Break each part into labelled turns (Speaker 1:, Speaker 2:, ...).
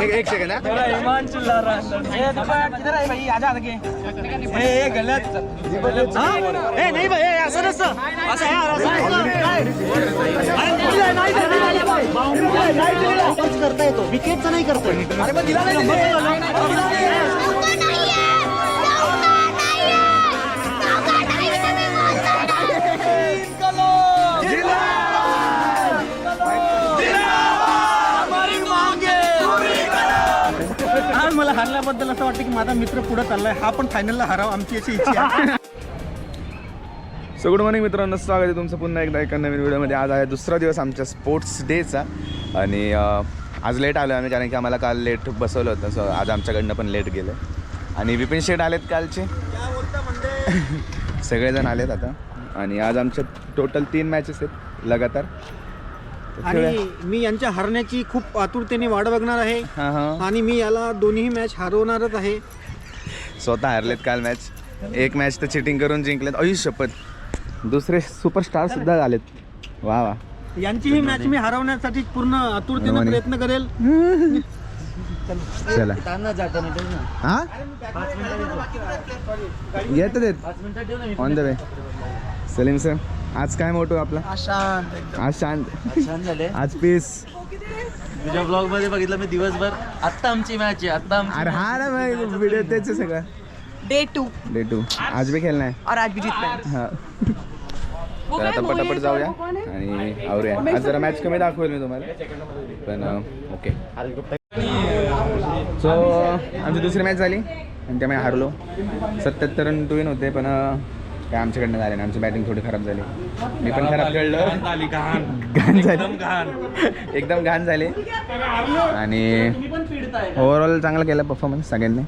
Speaker 1: एक सेकंड नाही भाई असं नसतं करता येतो विकेटचा नाही करतो अरे मग दिला मला हारल्याबद्दल असं वाटतं की माझा मित्र पुढे चाललाय हा पण फायनलला हराव आमची अशी इच्छा आहे.
Speaker 2: सो गुड मॉर्निंग मित्रांनो, स्वागत आहे तुमचं पुन्हा एकदा एका नवीन व्हिडिओमध्ये. आज आहे दुसरा दिवस आमच्या स्पोर्ट्स डेचा आणि आज लेट आलो आम्ही कारण की आम्हाला काल लेट बसवलं होतं. सो आज आमच्याकडनं पण लेट गेलं आणि विपिन शेठ आलेत कालचे सगळेजण आलेत आता. आणि आज आमच्या टोटल 3 मॅचेस आहेत लगातार
Speaker 1: आणि मी यांच्या हरण्याची खूप आतुरतेने वाट बघणार आहे आणि मी याला दोन्ही मॅच हरवणारच आहे.
Speaker 2: स्वतः हरलेत काल मॅच, एक मॅच तर चिटिंग करून जिंकलेत. शपथ, दुसरे सुपरस्टार सुद्धा झालेत. वा वा,
Speaker 1: यांची ही मॅच मी हरवण्यासाठी पूर्ण आतुरतेने प्रयत्न करेल.
Speaker 2: चला हा येत on the way. Salim sir, आज काय मोठो आपला? आज शांत
Speaker 3: झाले.
Speaker 2: आज पीस.
Speaker 3: तुझ्या ब्लॉग मध्ये बघितलं मी दिवसभर. आता आमची मॅच आहे, आता
Speaker 2: अरे हा ना भाई व्हिडिओ तेच सगळं. डे टू आज भी खेळना है
Speaker 4: और आज भी जीतना है.
Speaker 2: हा. तर आता पटापट जाऊया आणि आवरूया. आज जरा मॅच कमी दाखवेल मी तुम्हाला पण ओके. सो आमची दुसरी मॅच झाली आणि त्यामुळे हारलो. 77 रन टू विन होते पण काय आमच्याकडनं झाले ना. आमची बॅटिंग थोडी खराब झाली. मी पण खराब खेळलो. घाण झाली, एकदम घाण झाली. आणि ओव्हरऑल चांगला केला परफॉर्मन्स सगळ्यांनी.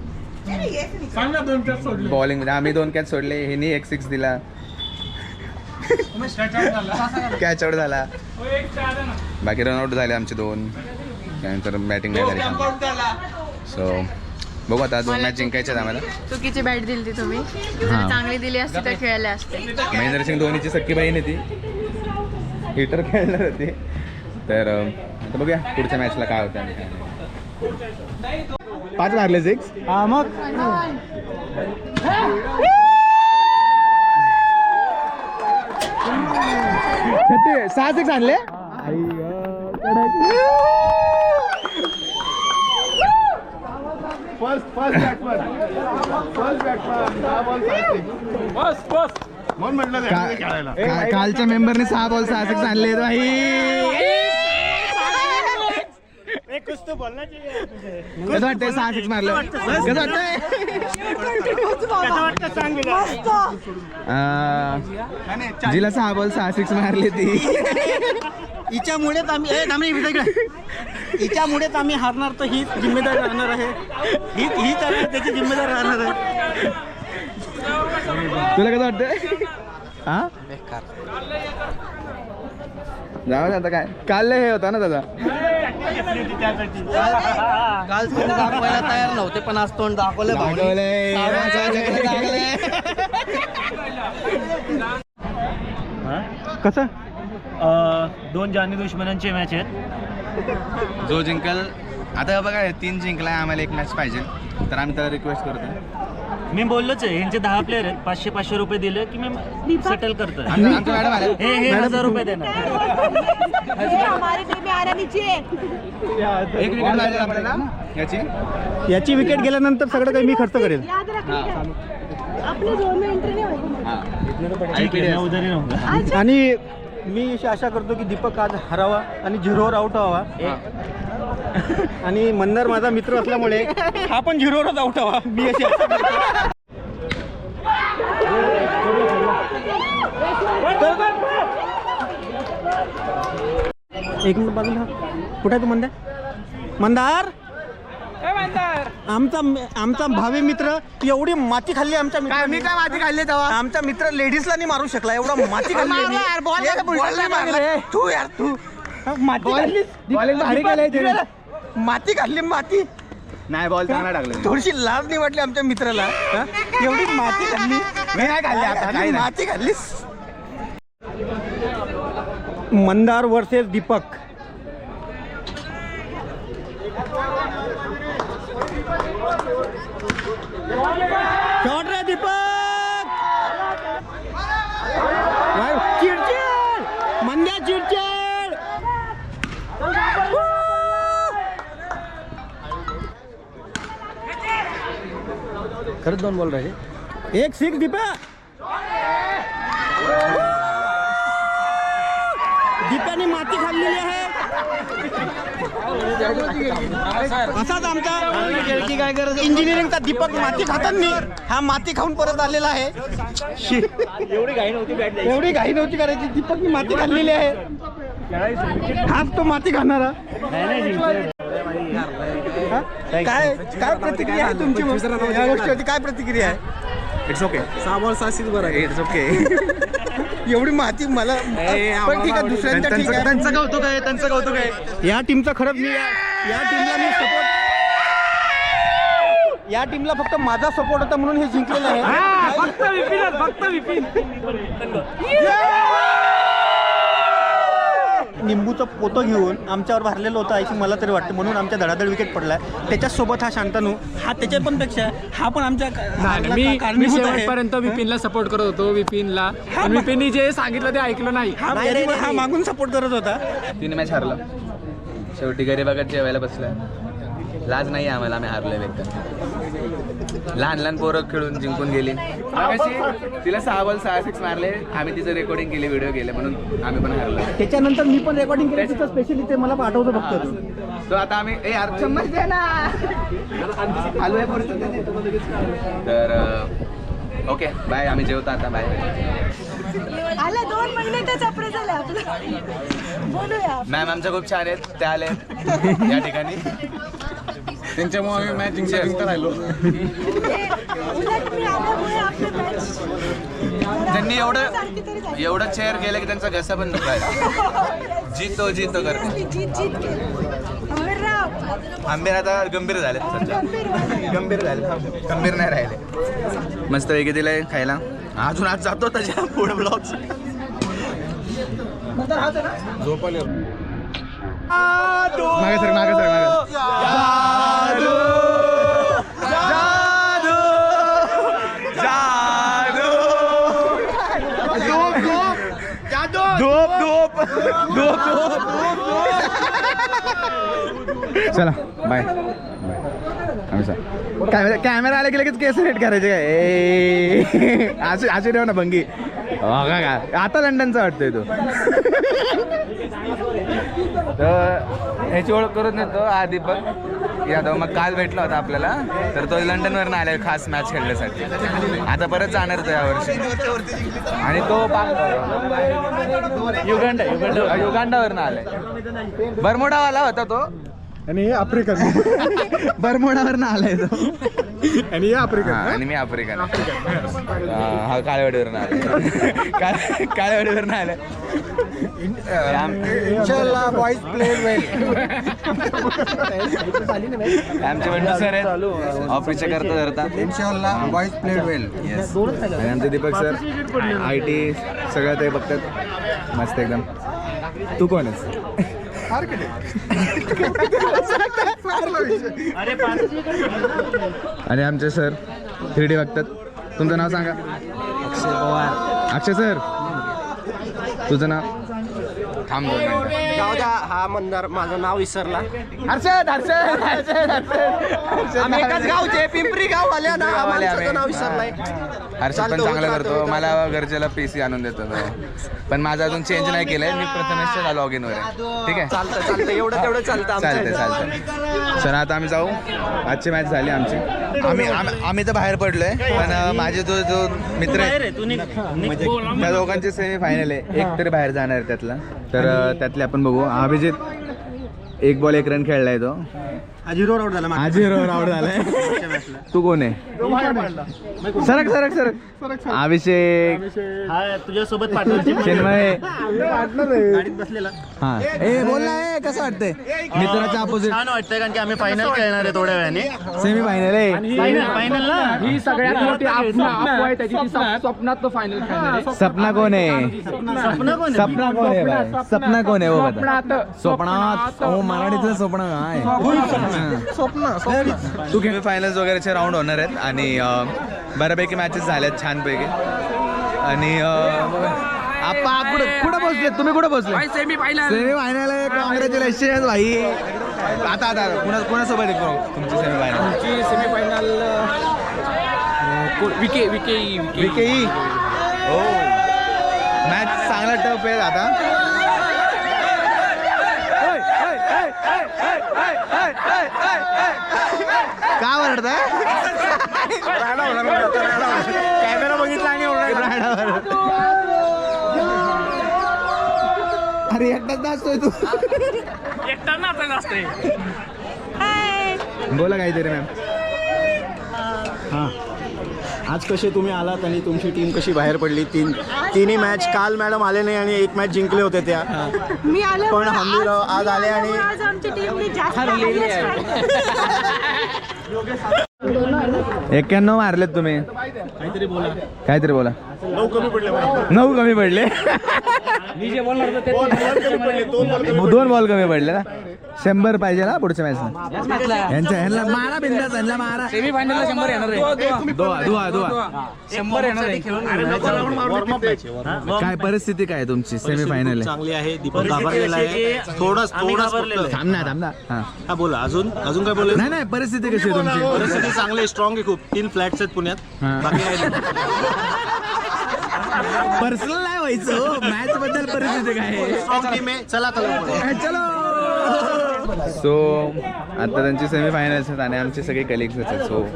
Speaker 2: बॉलिंगमध्ये आम्ही 2 कॅच सोडले, हिनी 1 6 दिला, कॅच आउट झाला. बाकी रनआउट झाले आमचे 2. त्यानंतर बॅटिंग नाही झाली. सो बघू आता 2 मॅच जिंकायचे आम्हाला.
Speaker 4: चुकीची बॅट दिली तुम्ही, जर चांगली दिली असती तर खेळले असते.
Speaker 2: महेंद्र सिंग धोनीची सख्खी बहीण होती, हिटर खेळणार होती. तर आता बघूया पुढच्या मॅचला काय होतं. 5 मारले 6.
Speaker 1: हा मग
Speaker 2: 6 6 आणले. कालच्या मेंबरने 6 बॉल 6 6 आणले. कसं वाटतंय 6 6 मारलं? कसं वाटतंय? जिला 6 बॉल 6 6 मारले ती.
Speaker 1: हिच्यामुळेच आम्ही हारणार. तर हीच जिम्मेदार राहणार आहे. हीच त्याची जिम्मेदार राहणार आहे.
Speaker 2: तुला कसं वाटतंय? हा जाऊ आता काय. काल हे होता ना दादा,
Speaker 1: काल तोंड दाखवायला तयार नव्हते पण आज तोंड दाखवलं. कसं
Speaker 3: 2 जानी दुश्मनांचे मॅच आहेत.
Speaker 2: जो जिंकल आता बघा 3 जिंकलाय, आम्हाला 1 मॅच पाहिजे. तर आम्ही त्याला रिक्वेस्ट करतो.
Speaker 3: मी बोललोच आहे, यांचे 10 प्लेयर आहेत. 500 रुपये दिले की मी सेटल करतो.
Speaker 2: आमच्या मॅडम आले.
Speaker 3: हे 1000 रुपये देणार.
Speaker 2: एक विकेट लागेल आपल्याला
Speaker 1: याची विकेट गेल्यानंतर सगळं काही मी खर्च करेल. आणि मी अशी आशा करतो की दीपक आज हरावा आणि 0वर आउट व्हावा. आणि मंदार माझा मित्र असल्यामुळे हा पण 0वरच आउट व्हावा. मी अशी आशा करतो. एक मिनिट बाजूला. कुठे आहे तू मंदार? आमचा भावी मित्र एवढी माती खाल्ली आमच्या मित्र. मी काय माती खाल्ली तेव्हा? आमचा मित्र लेडीजला नाही मारू शकला, एवढा माती खाल्ली. तू यार तू माती खाल्ली. माती
Speaker 2: नाही, बॉल चांगला टाकला.
Speaker 1: थोडीशी लाज नाही वाटली आमच्या मित्राला. एवढी माती खाल्ली.
Speaker 2: मी नाही खाल्ली आता.
Speaker 1: माती खाल्लीस. मंदार वर्सेस दीपक. खरंच 2 बॉल राहिले. 1 6 दीपा. दीपाने माती खाल्लेली आहे. असाच आमचा इंजिनिअरिंगचा दीपक माती खाताना हा माती खाऊन परत आलेला आहे. एवढी घाई नव्हती करायची. दीपकनी माती खाल्लेली आहे. हाच तो माती खाणारा. काय काय प्रतिक्रिया आहे तुमची या गोष्टीवरती? काय प्रतिक्रिया आहे?
Speaker 2: It's okay.
Speaker 1: 6 बॉल 6 बरं आहे.
Speaker 2: It's okay.
Speaker 1: एवढी माती मला पण ठीक आहे. दुसऱ्यांच्या ठीक आहे.
Speaker 2: त्यांचं कौतुक आहे.
Speaker 1: या टीमचा खरंच मी या टीमला मी सपोर्ट. या टीमला फक्त माझा सपोर्ट होता म्हणून हे जिंकलेलं आहे. फक्त विपिन. निंबूचं पोतं घेऊन आमच्यावर भरलेलं होतं अशी मला तरी वाटतं, म्हणून आमच्या धडाधड विकेट पडलाय. त्याच्यासोबत हा शांतनू, हा त्याच्या पण पेक्षा हा पण आमच्या
Speaker 5: मी शेवटपर्यंत विपिनला सपोर्ट करत होतो. विपिनला विपिननी जे सांगितलं ते ऐकलं नाही.
Speaker 1: हा मागून सपोर्ट करत होता.
Speaker 2: 3 मॅच हारला. शेवटी गरीबागत जेवायला बसलाय. लाज नाही आम्हाला, आम्ही हारलोय बेकार. लहान पोरं खेळून जिंकून गेली. तिला 6 बॉल 6 6 मारले. आम्ही तिचं रेकॉर्डिंग केले, व्हिडिओ केले, म्हणून आम्ही पण हारलो.
Speaker 1: त्याच्यानंतर मी पण रेकॉर्डिंग केलं तिथं स्पेशली. ते मला पाठवतो फक्त.
Speaker 2: तो आता आम्ही चम्मच दे ना. तर ओके बाय. आम्ही जेवतो आता. बाय.
Speaker 4: आला 2 महिन्यातच अपडेट झाले आपलं. बोलूया.
Speaker 2: मॅम आमच्या खूप छान आहेत. त्या आले या ठिकाणी. त्यांच्यामुळे आम्ही मॅच जिंकता राहिलो.
Speaker 4: उलट मी आल्यामुळे आपलं मॅच
Speaker 2: त्यांनी एवढं चेअर केलं की त्यांचा घसा पण दुखायला. जीतो करते.
Speaker 4: जीत
Speaker 2: आंबेर आता गंभीर झालेत सध्या. गंभीर नाही राहिले. मस्त वेगळे दिलंय खायला. अजून आज जातो त्याच्या पुढे ब्लॉग. मागे सर. चला बाय. कॅमेरा आले की लगेच केस रेट करायचे काय? असे ठेव ना भंगी. काय आता लंडनचा वाटतोय तो. तर ह्याची ओळख करून देतो. हा दीपक यादव मग काल भेटला होता आपल्याला. तर तो लंडनवरनं आलाय खास मॅच खेळण्यासाठी. आता परत जाणार तो यावर्षी. आणि तो युगांडावरनं आलाय. बरमोडावाला होता तो.
Speaker 1: आणि आफ्रिकन.
Speaker 2: बरमोडावरनं आलाय तो.
Speaker 1: आणि आफ्रिकन.
Speaker 2: आणि मी आफ्रिकन. हा काळेवाडीवरनं आलाय. काळेवाडीवरनं आलाय.
Speaker 1: इंशाल्लाह बॉयज प्लेड वेल.
Speaker 2: आमचे बंडू सर आहेत ऑफिसच्या करता धरता.
Speaker 1: इंशाल्लाह बॉयज प्लेड वेल.
Speaker 2: आणि आमचे दीपक सर IT सगळं ते बघतात. मस्त एकदम. तू कोण आहेस? आणि आमचे सर 3D बघतात. तुमचं नाव सांगा.
Speaker 1: अक्षय पवार.
Speaker 2: अक्षय सर तुझं नाव? थांब 2 मिनिटं.
Speaker 1: जाऊ द्या. हा म्हणणार माझं नाव विसरला.
Speaker 2: हर्षद.
Speaker 1: आम्ही एकाच गावचे पिंपरी गाव आल्या ना. आमचं नाव विसरलाय.
Speaker 2: हर्षद पण चांगलं करतो. मला घरच्याला PC आणून देतो तो. पण माझं अजून चेंज नाही केलंय. मी प्रथमेशच्या लॉग इन वर आहे. ठीक आहे.
Speaker 1: चालतं एवढं तेवढं चालतं.
Speaker 2: चालतंय. सर आता आम्ही जाऊ. आजची मॅच झाली आमची. आम्ही तर बाहेर पडलोय. पण माझे जो मित्र आहे त्या दोघांचे सेमी फायनल आहे. एक तरी बाहेर जाणार आहे त्यातला. तर त्यातले आपण बघू. अभिजित 1 बॉल 1 रन खेळलाय तो.
Speaker 1: आज हिरो आउट झालाय.
Speaker 2: तू कोण आहे? सरक. अभिषेक.
Speaker 3: हा तुझ्यासोबत पाठवायची
Speaker 2: चिन्मय.
Speaker 1: गाडीत बसलेला.
Speaker 2: हा बोल ना. कसं वाटतंय? मित्राच्या अपोजिट.
Speaker 3: छान वाटतंय कारण की आम्ही फायनल खेळणार आहे थोड्या वेळाने.
Speaker 2: सेमी फायनल आहे.
Speaker 3: फायनल ना.
Speaker 5: ही सगळ्यात मोठी अफवा आहे त्याची. स्वप्नात तो फायनल खेळणार.
Speaker 2: सपना कोण आहे?
Speaker 3: सपना कोण आहे?
Speaker 2: सपना कोण आहे?
Speaker 5: स्वप्नात.
Speaker 2: स्वप्नात. मराठीतलं स्वप्न काय? तू खेळ. फायनल्स वगैरेचे राऊंड होणार आहेत. आणि बऱ्यापैकी मॅचेस झाल्यात छानपैकी. आणि कुठं पोहोचले तुम्ही? कुठं पोहोचले?
Speaker 5: सेमी फायनल
Speaker 2: आहे. कॉंग्रॅच्युलेशन भाई. आता कोणासोबत आहे तुमची सेमी फायनल?
Speaker 5: सेमी फायनल
Speaker 2: विकेई हो मॅच चांगला टफ आहे आता. का ओरडताय? कॅमेरा बघितला आणि अरे एकटाच नाचतोय तू.
Speaker 5: एकटा नाचायला असते.
Speaker 2: बोला काहीतरी मॅम.
Speaker 1: हां आज कसे तुम्ही आलात आणि तुमची टीम कशी बाहेर पडली? तिन्ही मॅच काल मॅडम आले नाही आणि एक मॅच जिंकले होते त्या.
Speaker 4: मी आले
Speaker 1: पण हमीराव आज आले आणि
Speaker 4: आज आमची टीमने जास्त हारलेली आहे.
Speaker 2: 91 मारलेत तुम्ही. काहीतरी बोला. 9 कमी पडले.
Speaker 5: मी जे बोलणार होतो ते
Speaker 2: 2 बॉल कमी पडले ना. 100 पाहिजे ना पुढच्या मॅचला. यांना मारा बिंदास, यांना मारा.
Speaker 5: सेमी फायनलला 100 येणार आहे.
Speaker 2: दुआ
Speaker 5: 100 येणार आहे.
Speaker 2: काय परिस्थिती काय तुमची? सेमी फायनल
Speaker 1: चांगली आहे. दीपक घाबरलेला आहे थोडं.
Speaker 2: थांब ना.
Speaker 1: हा बोला. अजून काय बोल?
Speaker 2: नाही परिस्थिती कशी आहे तुमची?
Speaker 1: परिस्थिती चांगली आहे, स्ट्रॉंग आहे खूप. 3 फ्लॅट्स आहेत पुण्यात. बाकी काय नाही.
Speaker 2: पर्सनल नाही व्हायचं. मॅच बद्दल परिस्थिती काय आहे?
Speaker 1: स्ट्रॉंग टीम आहे. चला
Speaker 2: चलो. सो आता त्यांची सेमी फायनल्स आहेत आणि आमचे सगळे कलिग्स आहेत. सो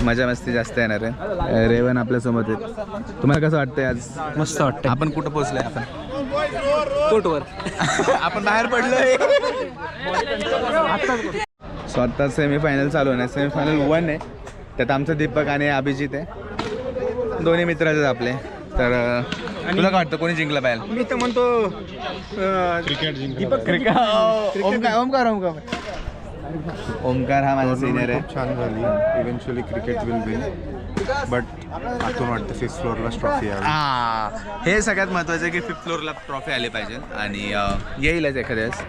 Speaker 2: मजा मस्ती जास्त येणार आहे. रेवन आपल्यासोबत आहेत. तुम्हाला कसं वाटतंय आज?
Speaker 1: मस्त वाटतं.
Speaker 2: आपण कुठं पोहोचलोय? आपण
Speaker 5: कोर्टवर.
Speaker 2: आपण बाहेर पडलोय. सो आता सेमी फायनल चालू आहे. सेमी फायनल 1 आहे. त्यात आमचं दीपक आणि अभिजित आहे. दोन्ही मित्रच आहेत आपले. तर तुला काय वाटतं कोणी जिंकलं पाहिजे?
Speaker 1: मी तर म्हणतो
Speaker 2: ओमकार हा माझा सिनियर आहे.
Speaker 6: छान झाली. Eventually cricket will win but आतून वाटतं 5th फ्लोअरला ट्रॉफी आली.
Speaker 2: हे सगळ्यात महत्त्वाचं आहे की 5th फ्लोअरला ट्रॉफी आली पाहिजे आणि येईलच एखाद्यास.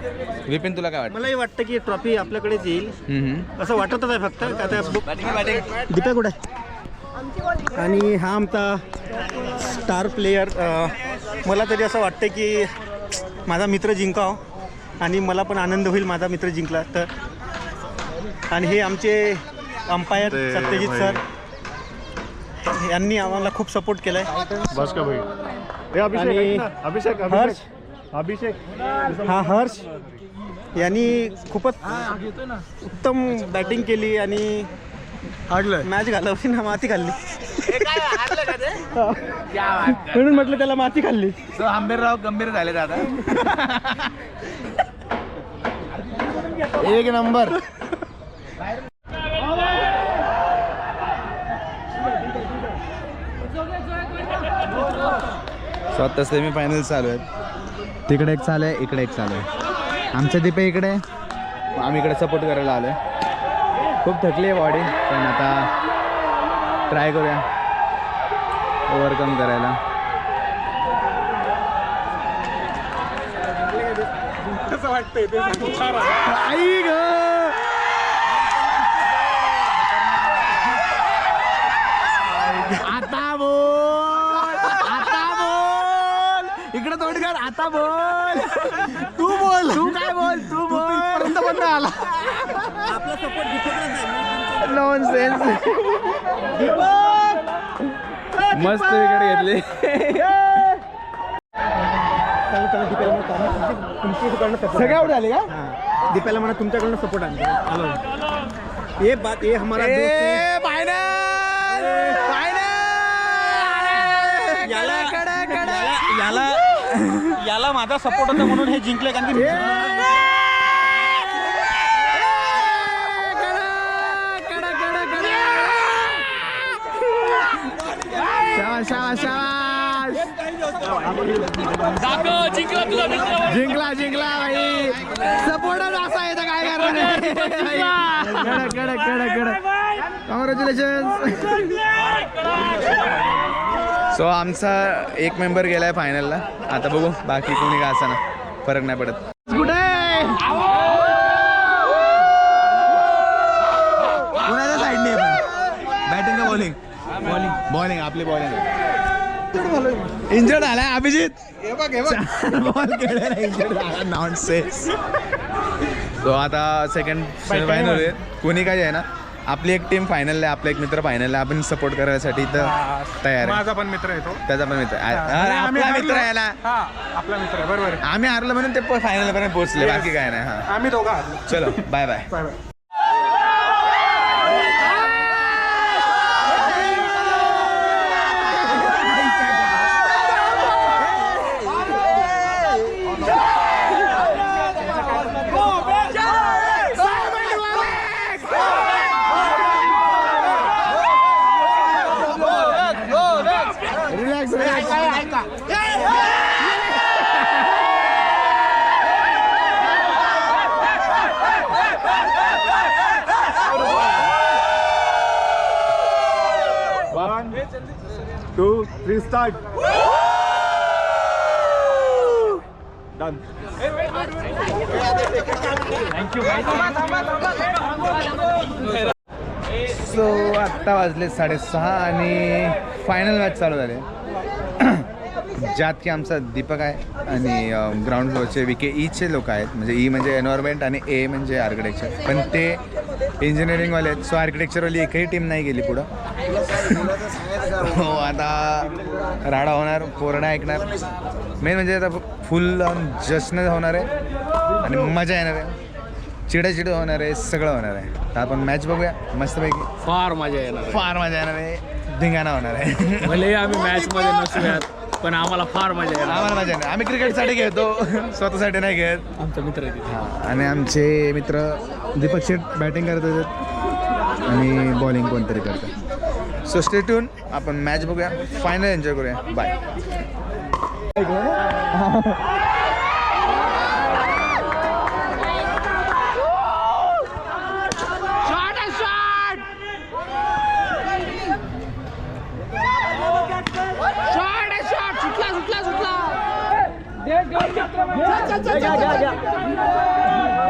Speaker 2: विपिन तुला काय वाटतं?
Speaker 1: मलाही वाटतं की ट्रॉफी आपल्याकडेच येईल असं वाटतच आहे. फक्त दीपक कुठे आहे? आणि हा आमचा स्टार प्लेयर. मला तरी असं वाटतं की माझा मित्र जिंकाव आणि मला पण आनंद होईल माझा मित्र जिंकला तर. आणि हे आमचे अंपायर सत्यजित सर यांनी आम्हाला खूप सपोर्ट केलाय.
Speaker 6: बस का भाई.
Speaker 1: आणि
Speaker 6: अभिषेक
Speaker 1: हा हर्ष यांनी खूपच उत्तम बॅटिंग केली आणि मॅच घालवली ना. माती खाल्ली म्हणून म्हटलं त्याला माती खाल्ली.
Speaker 2: सो आंबेरराव गंभीर झाले दादा.
Speaker 6: 1 नंबर.
Speaker 2: सो आता सेमी फायनल चालू आहेत. तिकडे एक चालू आहे, इकडे एक चालू आहे. आमच्या दीपे इकडे, आम्ही इकडे सपोर्ट करायला आलो आहे. खूप थकली आहे बॉडी पण आता ट्राय करूया ओव्हरकम करायला.
Speaker 1: कसं वाटतंय ते
Speaker 2: आई ग. आता बोल इकडे तोंड कर. आता बोल. तू काय बोल. तू बोल.
Speaker 1: पण आला.
Speaker 2: आपला सपोर्ट नॉनसेन्स. मस्त विकेट घेतली.
Speaker 1: सगळे आउट झाले का? दीपाला म्हणा तुमच्याकडनं सपोर्ट आला. ये बात ये हमारा याला माझा सपोर्ट होता म्हणून हे जिंकले. कारण की
Speaker 2: जिंकला भाई. सपोर्टच असा आहे तर काय करणार. कॉंग्रॅच्युलेशन. सो आमचा एक मेंबर गेलाय फायनलला. आता बघू बाकी कोणी का असा ना फरक नाही पडत. कुठे कोणाच्या साईडने बॅटिंग का बॉलिंग? बॉलिंग आपली बॉलिंग. इंजर्ड आलाय अभिजित. बॉल खेळायला इंजर्ड झाला. नॉनसेन्स. तो आता सेकंड फायनल आहे. कोणी काय आहे ना आपली एक टीम फायनल आहे, आपला एक मित्र फायनल आहे, आपण सपोर्ट करायसाठी तर तयार आहे.
Speaker 6: माझा पण मित्र आहे तो.
Speaker 2: त्याचा पण मित्र
Speaker 6: आम्ही
Speaker 2: आपला
Speaker 6: हारलो.
Speaker 2: मित्र आहे ना.
Speaker 6: हा आपला मित्र आहे, बरोबर आहे.
Speaker 2: आम्ही हारलो म्हणून ते फायनल पर्यंत पोहोचले, बाकी काय नाही. हा
Speaker 6: आम्ही दोघं हारलो.
Speaker 2: चलो bye bye.
Speaker 6: Bye bye. One, 2, 3, start. Done.
Speaker 2: So आत्ता वाजले 6:30 आणि फायनल मॅच चालू झाले. ज्यात की आमचा दीपक आहे आणि ग्राउंड फ्लोअरचे विके ईचे लोक आहेत. म्हणजे ई म्हणजे एन्व्हायरमेंट आणि ए म्हणजे आर्किटेक्चर, पण ते इंजिनिअरिंगवाले आहेत. सो आर्किटेक्चरवाली एकही टीम नाही गेली पुढं. हो आता राडा होणार, कोरडा ऐकणार. मेन म्हणजे आता फुल जश्न होणार आहे आणि मजा येणार आहे, चिडाचिड होणार आहे, सगळं होणार आहे. तर आपण मॅच बघूया मस्तपैकी.
Speaker 5: फार मजा येणार,
Speaker 2: फार मजा येणार आहे, धिंगाणा होणार आहे.
Speaker 5: भले आम्ही मॅच मध्ये नसूयात पण आम्हाला फार मजा येणार.
Speaker 2: आम्हाला मजा येणार. आम्ही क्रिकेटसाठी खेळतो, स्वतःसाठी नाही खेळत.
Speaker 5: आमचा मित्र आहे तिथे.
Speaker 2: आणि आमचे मित्र दीपक शेठ बॅटिंग करत होते आणि बॉलिंग कोणतरी करतात. सो स्टे ट्यून, आपण मॅच बघूया, फायनल एन्जॉय करूया. बाय.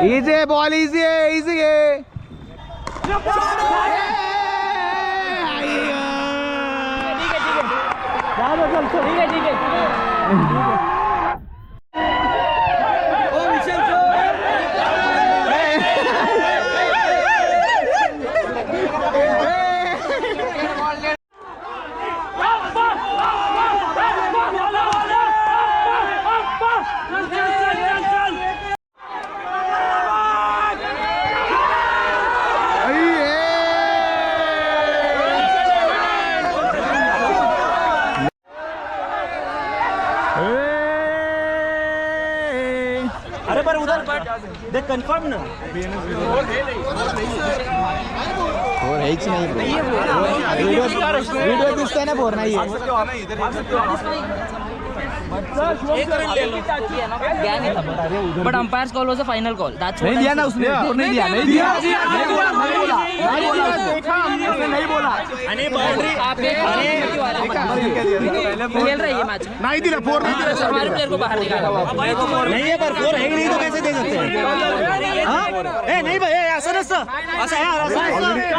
Speaker 2: इजी बॉल, इजी आहे, इझी आहे.
Speaker 3: अरे पर उधर बट दे कंफर्म ना.
Speaker 2: फोर हेच नाही. व्हिडिओ दिसतोय ना, फोर नाही.
Speaker 7: But umpire's call was a final call. That's what
Speaker 2: नहीं दिया ना उसने, फोर नहीं दिया, नहीं दिया, नहीं बोला, नहीं बोला, नहीं बोला, उसने नहीं बोला.
Speaker 3: आणि बाउंड्री
Speaker 7: खेल रही है मैच में.
Speaker 6: नाही दिला, फोर नाही दिला.
Speaker 7: हमारे प्लेयर को बाहर निकाला.
Speaker 3: नहीं है पर फोर है ही नहीं तो कैसे दे सकते हैं? हाँ? ए नहीं भाई, असं नसतं, असं आहे, असं नसतं.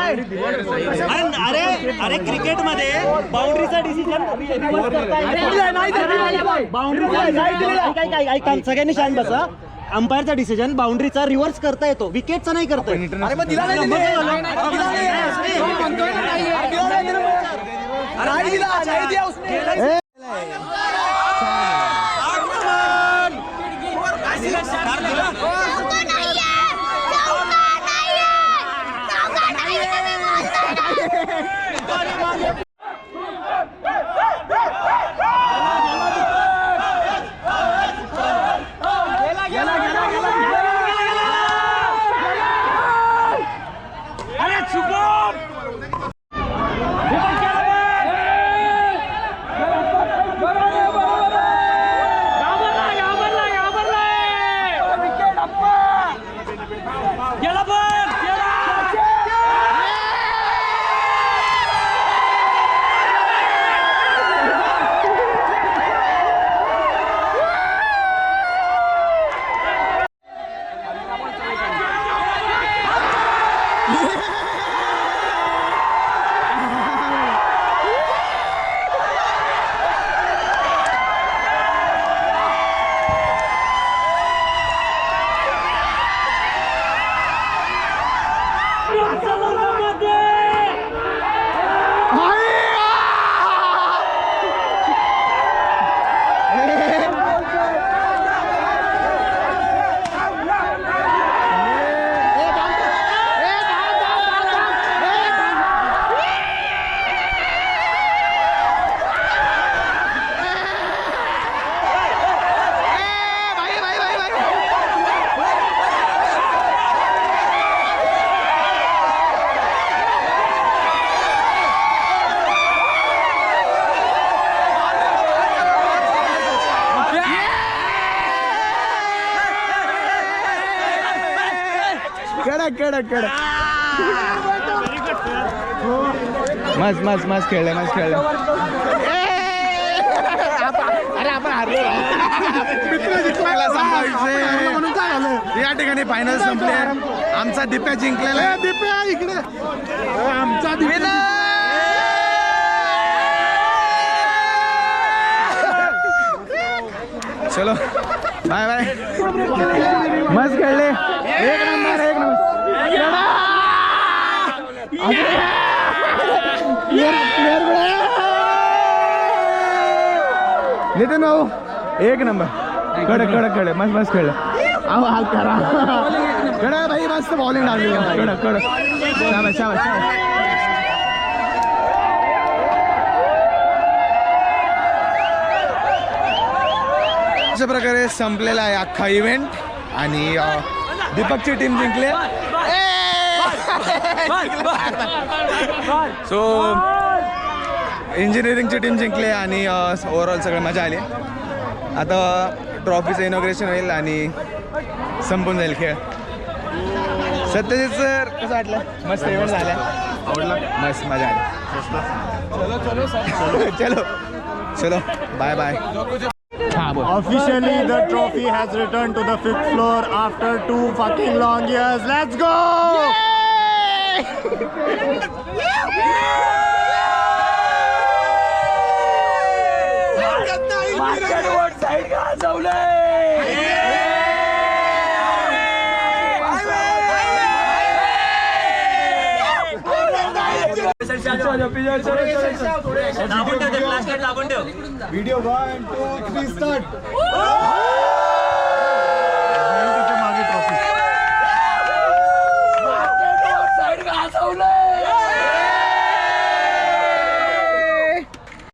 Speaker 3: अरे अरे क्रिकेट मध्ये बाउंड्रीचा डिसिजन सगळ्यांनी शांत बसा. अंपायरचा डिसिजन बाउंड्रीचा रिव्हर्स करता येतो, विकेटचा नाही करता येत.
Speaker 1: अरे मग दिला नाही, नाही दिया उसने.
Speaker 2: कडक मस्त मस्त मस्त खेळलं मस्त खेळलं. अरे आपण हारलो या ठिकाणी फायनल संपले. आमचा दिप्या जिंकलेला आहे. दिप्या इकडे आमचा चलो बाय बाय. मस्त खेळले. एक नंबर एक नंबर. नितीन भाऊ एक नंबर. कडक कडक कडक मस्त मस्त खेळलं. अहो हाल करा कडक भाई मस्त बॉलिंग लागली. कडक कडक शाबास शाबास शाबास. अशा प्रकारे संपलेला आहे अख्खा इव्हेंट आणि दीपकची टीम जिंकले. सो इंजिनिअरिंगची टीम जिंकले आणि ओव्हरऑल सगळं मजा आली. आता ट्रॉफीचं इनॉग्रेशन होईल आणि संपून जाईल खेळ. सत्यजित सर कसं वाटलं? मस्त इव्हेंट झाला. आवडला मस्त मजा आली. चलो चलो bye bye.
Speaker 8: Officially, the trophy has returned to the 5th floor after 2 fucking long years. Let's go!
Speaker 3: Video 1 2 3 start.
Speaker 8: मागे ट्रॉफी